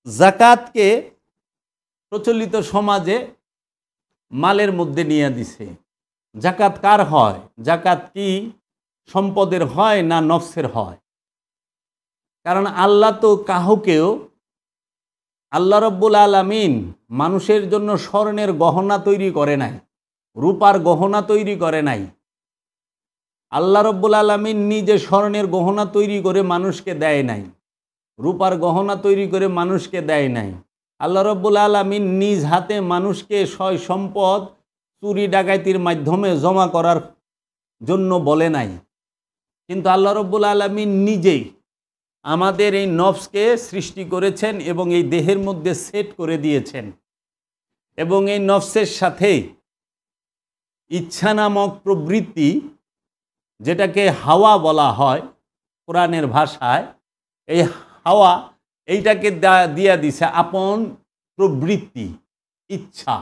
জাকাতকে প্রচলিত সমাজে মালের মধ্যে নিয়ে দিছে। জাকাত কার হয়? জাকাত কি সম্পদের হয় না নফসের হয়? কারণ আল্লাহ তো কাহুকেও, আল্লাহ রব্বুল আলামিন মানুষের জন্য স্বর্ণের গহনা তৈরি করে নাই, রূপার গহনা তৈরি করে নাই। আল্লাহ রব্বুল আলামিন নিজে স্বর্ণের গহনা তৈরি করে মানুষকে দেয় নাই, রূপার গহনা তৈরি করে মানুষকে দেয় নাই। আল্লাহ রব্বুল আলামিন নিজ হাতে মানুষকে সয় সম্পদ চুরি ডাকাতির মাধ্যমে জমা করার জন্য বলে নাই। কিন্তু আল্লাহ রব্বুল আলামিন নিজেই আমাদের এই নফসকে সৃষ্টি করেছেন এবং এই দেহের মধ্যে সেট করে দিয়েছেন, এবং এই নফসের সাথে ইচ্ছা নামক প্রবৃত্তি, যেটাকে হাওয়া বলা হয় কোরআনের ভাষায়, এই হাওয়া এইটাকে দিয়া দিছে আপন প্রবৃত্তি, ইচ্ছা।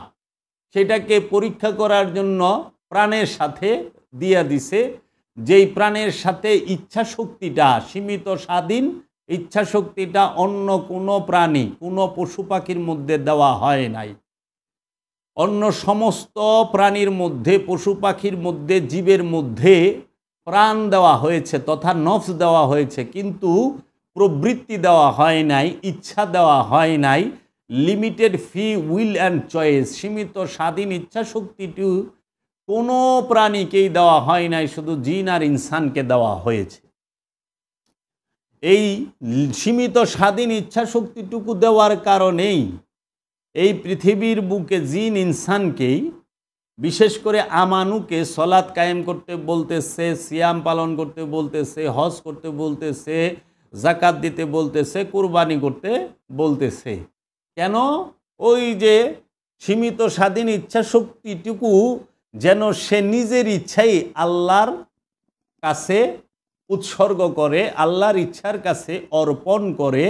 সেটাকে পরীক্ষা করার জন্য প্রাণের সাথে দিয়া দিছে, যেই প্রাণের সাথে ইচ্ছা শক্তিটা, সীমিত স্বাধীন ইচ্ছা শক্তিটা অন্য কোনো প্রাণী, কোনো পশু পাখির মধ্যে দেওয়া হয় নাই। অন্য সমস্ত প্রাণীর মধ্যে, পশু পাখির মধ্যে, জীবের মধ্যে প্রাণ দেওয়া হয়েছে তথা নফস দেওয়া হয়েছে, কিন্তু প্রবৃত্তি দেওয়া হয় নাই, ইচ্ছা দেওয়া হয় নাই। Limited free will and choice, সীমিত স্বাধীন ইচ্ছা শক্তিটি কোনো প্রাণীকেই দেওয়া হয় নাই, শুধু জিন আর ইনসানকে দেওয়া হয়েছে। এই সীমিত স্বাধীন ইচ্ছা শক্তিটুকু দেওয়ার কারণেই এই পৃথিবীর বুকে জিন ইনসানকেই, বিশেষ করে আমানুকে সলাৎ কায়েম করতে বলতেছে, সিয়াম পালন করতে বলতেছে, হজ করতে বলতেছে, জাকাত দিতে বলতেছে, কুরবানি করতে বলতেছে। কেন? ওই যে সীমিত স্বাধীন ইচ্ছা শক্তিটুকু যেন সে নিজের ইচ্ছাই আল্লাহর কাছে উৎসর্গ করে, আল্লাহর ইচ্ছার কাছে অর্পণ করে,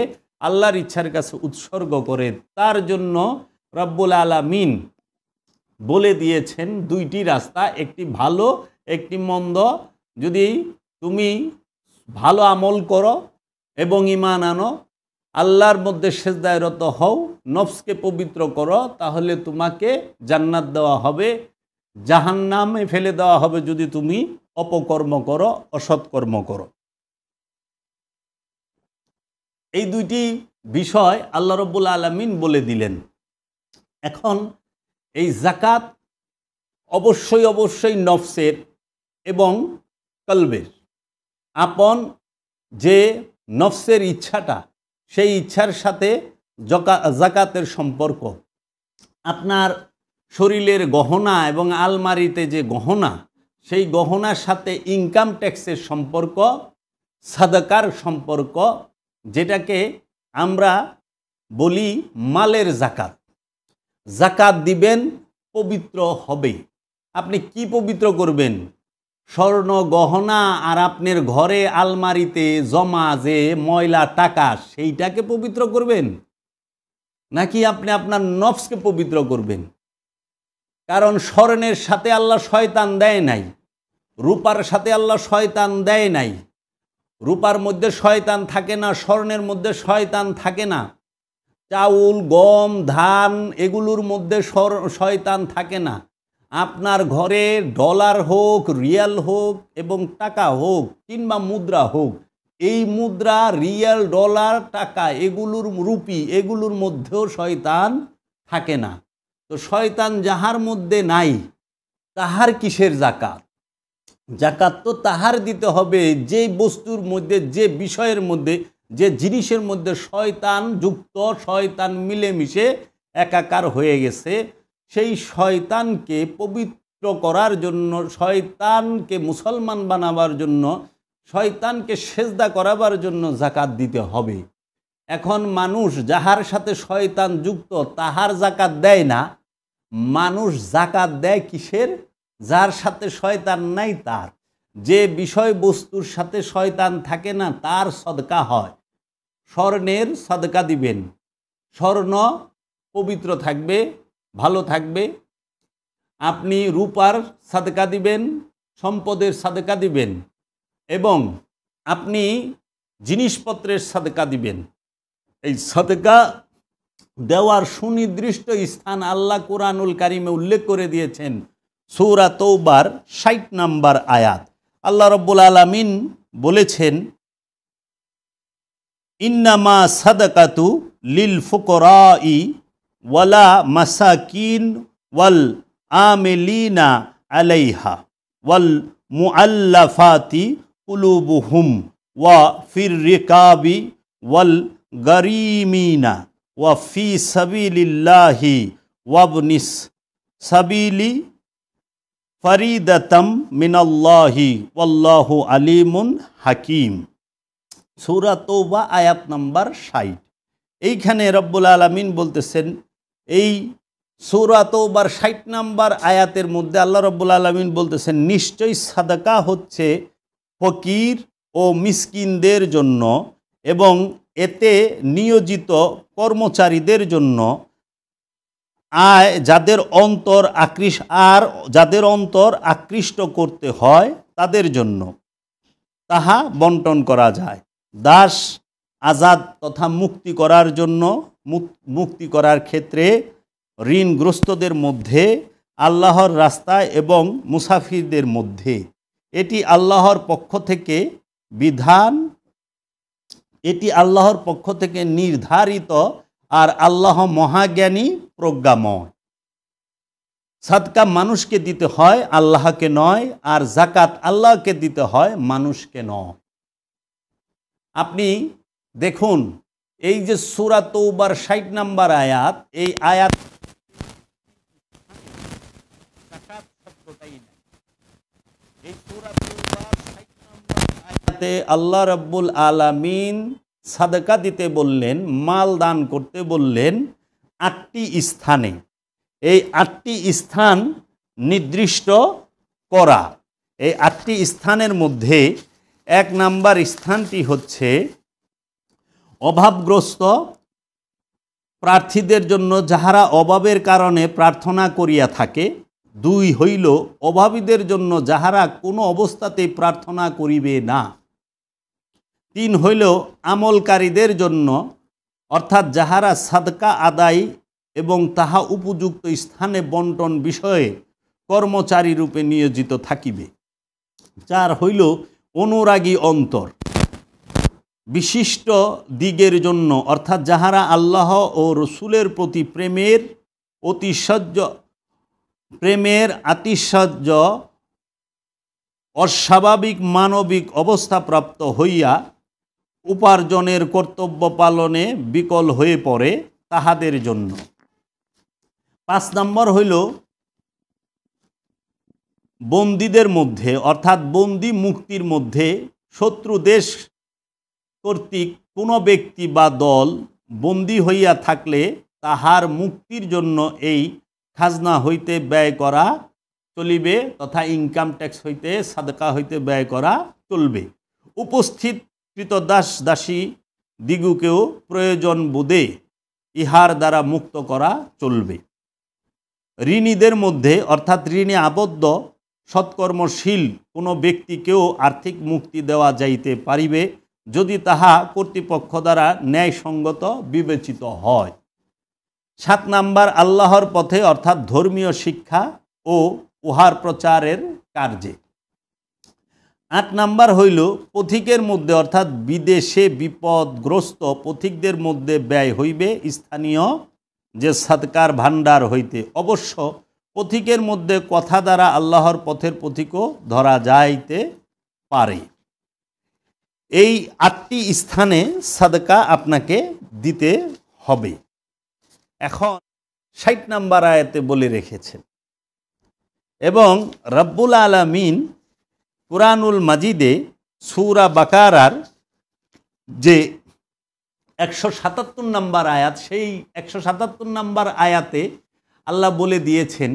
আল্লাহর ইচ্ছার কাছে উৎসর্গ করে। তার জন্য রব্বুল আলামিন বলে দিয়েছেন দুইটি রাস্তা, একটি ভালো, একটি মন্দ। যদি তুমি ভালো আমল করো এবং ঈমান আনো, আল্লাহর মধ্যে সিজদায় রত হও, নফসকে পবিত্র করো, তাহলে তোমাকে জান্নাত দেওয়া হবে। জাহান্নামে ফেলে দেওয়া হবে যদি তুমি অপকর্ম করো, অসৎকর্ম করো। এই দুইটি বিষয় আল্লাহ রব্বুল আলামিন বলে দিলেন। এখন এই জাকাত অবশ্যই অবশ্যই নফসের এবং কলবের, আপন যে নফসের ইচ্ছাটা, সেই ইচ্ছার সাথে জাকাতের সম্পর্ক। আপনার শরীরের গহনা এবং আলমারিতে যে গহনা, সেই গহনার সাথে ইনকাম ট্যাক্সের সম্পর্ক, সাদাকার সম্পর্ক, যেটাকে আমরা বলি মালের জাকাত। জাকাত দিবেন, পবিত্র হবে। আপনি কি পবিত্র করবেন? স্বর্ণ গহনা আর আপনার ঘরে আলমারিতে জমা যে ময়লা টাকা, সেইটাকে পবিত্র করবেন, নাকি আপনি আপনার নফসকে পবিত্র করবেন? কারণ স্বর্ণের সাথে আল্লাহ শয়তান দেয় নাই, রূপার সাথে আল্লাহ শয়তান দেয় নাই। রূপার মধ্যে শয়তান থাকে না, স্বর্ণের মধ্যে শয়তান থাকে না। চাউল, গম, ধান এগুলোর মধ্যে শয়তান থাকে না। আপনার ঘরে ডলার হোক, রিয়াল হোক এবং টাকা হোক কিংবা মুদ্রা হোক, এই মুদ্রা, রিয়াল, ডলার, টাকা এগুলোর, রুপি এগুলোর মধ্যেও শয়তান থাকে না। তো শয়তান যাহার মধ্যে নাই, তাহার কিসের জাকাত? জাকাত তো তাহার দিতে হবে যে বস্তুর মধ্যে, যে বিষয়ের মধ্যে, যে জিনিসের মধ্যে শয়তান যুক্ত, শয়তান মিলেমিশে একাকার হয়ে গেছে। সেই শয়তানকে পবিত্র করার জন্য, শয়তানকে মুসলমান বানাবার জন্য, শয়তানকে সেজদা করাবার জন্য জাকাত দিতে হবে। এখন মানুষ যাহার সাথে শয়তান যুক্ত তাহার জাকাত দেয় না, মানুষ জাকাত দেয় কিসের? যার সাথে শয়তান নাই তার। যে বিষয়বস্তুর সাথে শয়তান থাকে না তার সদকা হয়। স্বর্ণের সদকা দিবেন, স্বর্ণ পবিত্র থাকবে, ভালো থাকবে। আপনি রূপার সদকা দিবেন, সম্পদের সদকা দিবেন, এবং আপনি জিনিসপত্রের সদকা দিবেন। এই সদকা দেওয়ার সুনির্দিষ্ট স্থান আল্লাহ কুরআনুল কারিমে উল্লেখ করে দিয়েছেন। সূরা তৌবার ৬০ নম্বর আয়াত আল্লাহ রাব্বুল আলামিন বলেছেন, ইন্নামা সাদাকাতু লিল ফুকরাই ওয়ালা মাসাকিন ওয়াল আমিলিনা আলাইহা ওয়াল মুআল্লাফাতি কুলুবুহুম ওয়া ফির রিকাবি ওয়াল গারিমিনা ওয়া ফি সাবিলিল্লাহি ওয়াবনিস সাবিলি ফরিদাতাম মিনাল্লাহি ওয়াল্লাহু আলিমুন হাকিম। সূরা তৌবা আয়াত নাম্বার ৬০। এইখানে রব্বুল আলামিন বলতেছেন, এই সূরা তৌবার ৬০ নম্বর আয়াতের মধ্যে আল্লাহ রব্বুল আলামিন বলতেছেন, নিশ্চয়ই সাদাকা হচ্ছে ফকির ও মিসকিনদের জন্য এবং এতে নিয়োজিত কর্মচারীদের জন্য, যাদের অন্তর আকৃষ্ট করতে হয় তাদের জন্য তাহা বন্টন করা যায়। দাস আজাদ তথা মুক্তি করার জন্য, মুক্তি করার ক্ষেত্রে ঋণগ্রস্তদের মধ্যে, আল্লাহর রাস্তায় এবং মুসাফিরদের মধ্যে। এটি আল্লাহর পক্ষ থেকে বিধান, এটি আল্লাহর পক্ষ থেকে নির্ধারিত, আর আল্লাহ মহাজ্ঞানী প্রজ্ঞাময়। সাদকা মানুষকে দিতে হয়, আল্লাহকে নয়, আর জাকাত আল্লাহকে দিতে হয়, মানুষকে নয়। আপনি দেখুন, এই যে সূরা তৌবার ৬০ নম্বর আয়াত, এই আয়াত এই সূরা তৌবার ৬০ নম্বর আয়াতে আল্লাহ রাব্বুল আলামিন সাদকা দিতে বললেন, মাল দান করতে বললেন ৮টি স্থানে। এই ৮টি স্থান নির্দিষ্ট করা। এই ৮টি স্থানের মধ্যে ১ নাম্বার স্থানটি হচ্ছে অভাবগ্রস্ত প্রার্থীদের জন্য, যাহারা অভাবের কারণে প্রার্থনা করিয়া থাকে। ২ হইল অভাবীদের জন্য, যাহারা কোনো অবস্থাতেই প্রার্থনা করিবে না। ৩ হইল আমলকারীদের জন্য, অর্থাৎ যাহারা সাদকা আদায় এবং তাহা উপযুক্ত স্থানে বন্টন বিষয়ে কর্মচারী রূপে নিয়োজিত থাকিবে। ৪ হইল অনুরাগী অন্তর বিশিষ্ট দিগের জন্য, অর্থাৎ যাহারা আল্লাহ ও রসুলের প্রতি প্রেমের আতিশয্য অস্বাভাবিক মানবিক অবস্থাপ্রাপ্ত হইয়া উপার্জনের কর্তব্য পালনে বিকল হয়ে পড়ে, তাহাদের জন্য। ৫ নম্বর হইল বন্দীদের মধ্যে, অর্থাৎ বন্দী মুক্তির মধ্যে শত্রু দেশ কর্তৃক কোনো ব্যক্তি বা দল বন্দী হইয়া থাকলে তাহার মুক্তির জন্য এই খাজনা হইতে ব্যয় করা চলিবে, তথা ইনকাম ট্যাক্স হইতে, সাদকা হইতে ব্যয় করা চলবে। উপস্থিত কৃতদাস দাসী দিগুকেও প্রয়োজন বোধে ইহার দ্বারা মুক্ত করা চলবে। ঋণীদের মধ্যে, অর্থাৎ ঋণে আবদ্ধ সৎকর্মশীল কোনো ব্যক্তিকেও আর্থিক মুক্তি দেওয়া যাইতে পারিবে, যদি তাহা কর্তৃপক্ষ দ্বারা ন্যায়সঙ্গত বিবেচিত হয়। ৭ নাম্বার আল্লাহর পথে, অর্থাৎ ধর্মীয় শিক্ষা ও উহার প্রচারের কার্যে। ৮ নাম্বার হইল পথিকের মধ্যে, অর্থাৎ বিদেশে বিপদগ্রস্ত পথিকদের মধ্যে ব্যয় হইবে স্থানীয় যে সাদকার ভাণ্ডার হইতে। অবশ্য পথিকের মধ্যে কথা দ্বারা আল্লাহর পথের পথিকও ধরা যাইতে পারে। এই ৮টি স্থানে সাদকা আপনাকে দিতে হবে। এখন ৬০ নম্বর আয়াতে বলে রেখেছেন, এবং রব্বুল আলামিন কুরআনুল মাজিদে সূরা বাকারার যে ১৭৭ নম্বর আয়াত, সেই ১৭৭ নম্বর আয়াতে আল্লাহ বলে দিয়েছেন,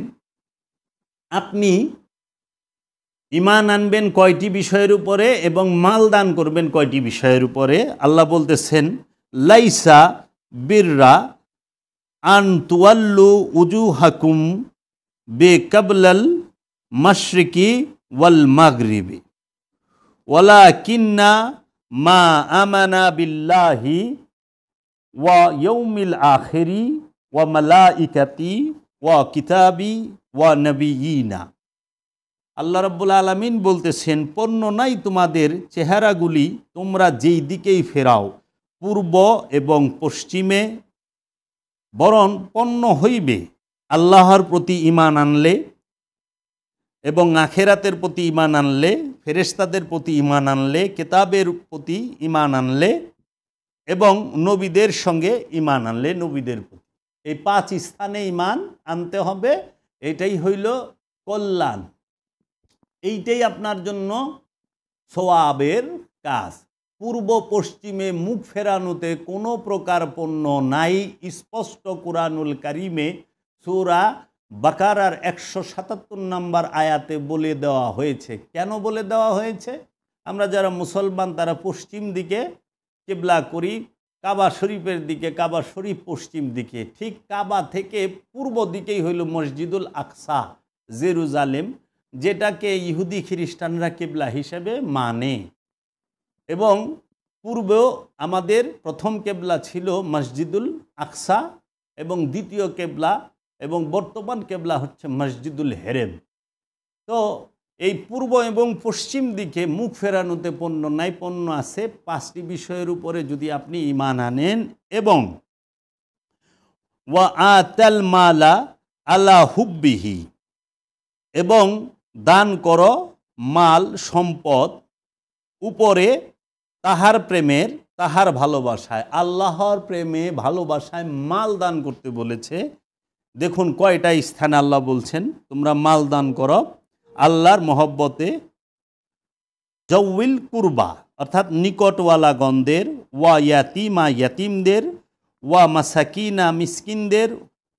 আপনি ঈমান আনবেন কয়টি বিষয়ের উপরে এবং মাল দান করবেন কয়টি বিষয়ের উপরে। আল্লাহ বলতেছেন, লাইসা বিররা আন তুয়াল্লু উজুহাকুম বিকাবলাল মাশরিকি ওয়াল মাগরিবি ওয়ালাকিন্না মা আমানা বিল্লাহি ওয়া ইয়াউমিল আখিরি ওয়া মালাইকাতি ওয়া কিতাবি ওয়া নবিয়িনা। আল্লাহ রাব্বুল আলামিন বলতেছেন, পণ্য নাই তোমাদের চেহারাগুলি তোমরা যেই দিকেই ফেরাও, পূর্ব এবং পশ্চিমে, বরং পণ্য হইবে আল্লাহর প্রতি ঈমান আনলে এবং আখেরাতের প্রতি ঈমান আনলে, ফেরেশতাদের প্রতি ঈমান আনলে, কিতাবের প্রতি ঈমান আনলে এবং নবীদের সঙ্গে ঈমান আনলে, নবীদের প্রতি। এই 5 স্থানে ঈমান আনতে হবে। এটাই হইল কল্যাণ, এইটাই আপনার জন্য সওয়াবের কাজ। পূর্ব পশ্চিমে মুখ ফেরানোতে কোনো প্রকার পণ্য নাই। স্পষ্ট কুরআনুল কারিমে সূরা বাকারার 177 নম্বর আয়াতে বলে দেওয়া হয়েছে। কেন বলে দেওয়া হয়েছে? আমরা যারা মুসলমান তারা পশ্চিম দিকে কিবলা করি, কাবা শরীফের দিকে, কাবা শরীফ পশ্চিম দিকে। ঠিক কাবা থেকে পূর্ব দিকেই হইল মসজিদুল আকসা, জেরুজালেম, যেটাকে ইহুদি খ্রিস্টানরা কিবলা হিসেবে মানে। এবং পূর্বেও আমাদের প্রথম কেবলা ছিল মসজিদুল আকসা এবং দ্বিতীয় কেবলা এবং বর্তমান কেবলা হচ্ছে মসজিদুল হেরেম। তো এই পূর্ব এবং পশ্চিম দিকে মুখ ফেরানোতে পণ্য নাই, পণ্য আছে 5টি বিষয়ের উপরে যদি আপনি ঈমান আনেন। এবং ওয়া আতাল মালা আলা হুব্বিহি, এবং দান করো মাল সম্পদ উপরে তাহার প্রেমের, তাহার ভালোবাসায়। আল্লাহর প্রেমে ভালোবাসায় মাল দান করতে বলেছে। দেখুন কয়টা স্থানে আল্লাহ বলছেন তোমরা মাল দান করো আল্লাহর মহব্বতে। জউল কুরবা অর্থাৎ নিকটওয়ালা গণদের, ওয়া ইয়াতিমা ইয়াতিমদের, ওয়া মাসাকিনা মিসকিনদের,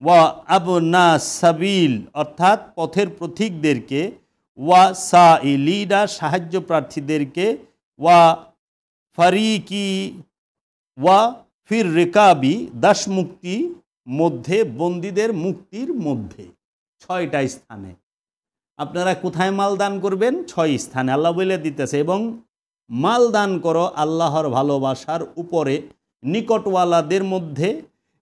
ওয়া আবনা সাবিল অর্থাৎ পথের পথিকদেরকে, ওয়া সাইলিনা সাহায্য প্রার্থীদেরকে, ওয়া ফারিকি ওয়া ফির রেকাবি দাসমুক্তি মধ্যে, বন্দীদের মুক্তির মধ্যে। 6টা স্থানে আপনারা কোথায় মাল দান করবেন? 6 স্থানে আল্লাহ বলে দিতেছে। এবং মাল দান করো আল্লাহর ভালোবাসার উপরে নিকটওয়ালাদের মধ্যে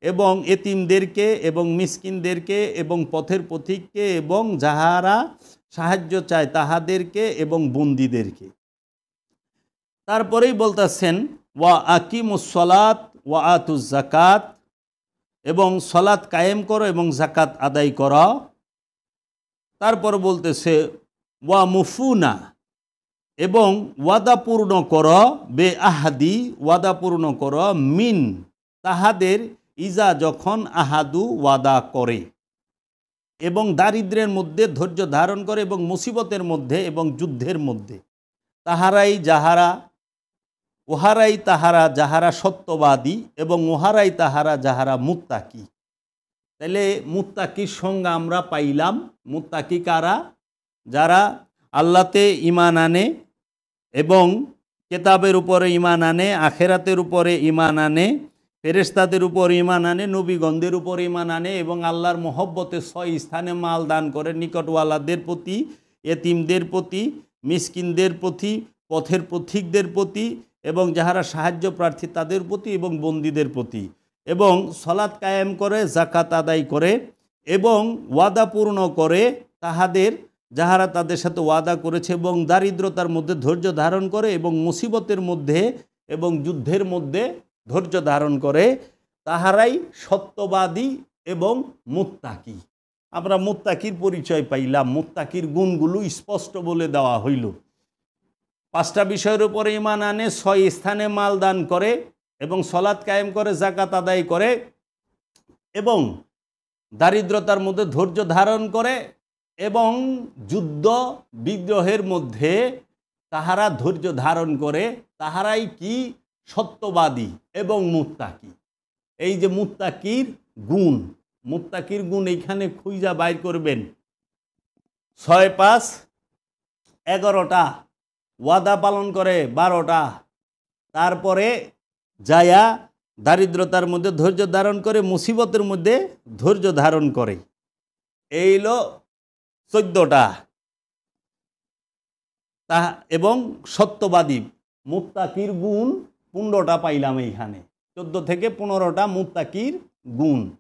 এবং এতিমদেরকে এবং মিসকিনদেরকে এবং পথের পথিককে এবং যাহারা সাহায্য চায় তাহাদেরকে এবং বন্দীদেরকে। তারপরেই বলতেছেন ওয়া আকিমুস সালাত ওয়া আতুজ যাকাত, এবং সালাত কায়েম করো এবং যাকাত আদায় করো। তারপর বলতেছে ওয়া মুফুনা, এবং ওয়াদা পূর্ণ করো, বে আহাদি ওয়াদা পূর্ণ করো, মিন তাহাদের ইজা যখন আহাদু ওয়াদা করে, এবং দারিদ্র্যের মধ্যে ধৈর্য ধারণ করে এবং মুসিবতের মধ্যে এবং যুদ্ধের মধ্যে। ওহারাই তাহারা যাহারা সত্যবাদী এবং ওহারাই তাহারা যাহারা মুত্তাকি। তাহলে মুত্তাকির সংজ্ঞা আমরা পাইলাম। মুত্তাকি কারা? যারা আল্লাহতে ঈমান আনে এবং কিতাবের উপরে ঈমান আনে, আখেরাতের উপরে ঈমান আনে, ফেরেশতাদের উপর ঈমান আনে, নবীগণদের উপর ঈমান আনে এবং আল্লাহর মহব্বতে 6 স্থানে মাল দান করে, নিকটওয়ালাদের প্রতি, এতিমদের প্রতি, মিসকিনদের প্রতি, পথের পথিকদের প্রতি এবং যাহারা সাহায্য প্রার্থী তাদের প্রতি এবং বন্দীদের প্রতি, এবং সালাত কায়েম করে, যাকাত আদায় করে এবং ওয়াদা পূর্ণ করে তাহাদের যাহারা তাদের সাথে ওয়াদা করেছে, এবং দারিদ্রতার মধ্যে ধৈর্য ধারণ করে এবং মুসিবতের মধ্যে এবং যুদ্ধের মধ্যে ধৈর্য ধারণ করে, তাহারাই সত্যবাদী এবং মুত্তাকি। আমরা মুত্তাকির পরিচয় পাইলাম। মুত্তাকির গুণগুলো স্পষ্ট বলে দেওয়া হইল। 5টা বিষয়ের উপরে ঈমান আনে, 6 স্থানে মাল দান করে এবং সালাত কায়েম করে, যাকাত আদায় করে এবং দারিদ্রতার মধ্যে ধৈর্য ধারণ করে এবং যুদ্ধ বিগ্রহের মধ্যে তাহারা ধৈর্য ধারণ করে, তাহারাই কি? সত্যবাদী এবং মুত্তাকি। এই যে মুত্তাকির গুণ, মুত্তাকির গুণ এইখানে খুঁজা বাইর করবেন। 6 5 11টা, ওয়াদা পালন করে 12টা, তারপরে যায়া দারিদ্রতার মধ্যে ধৈর্য ধারণ করে, মুসিবতের মধ্যে ধৈর্য ধারণ করে, এইল 14টা। এবং সত্যবাদী। মুত্তাকির গুণ 15টা পাইলাম এইখানে। 14 থেকে 15টা মুত্তাকির গুণ।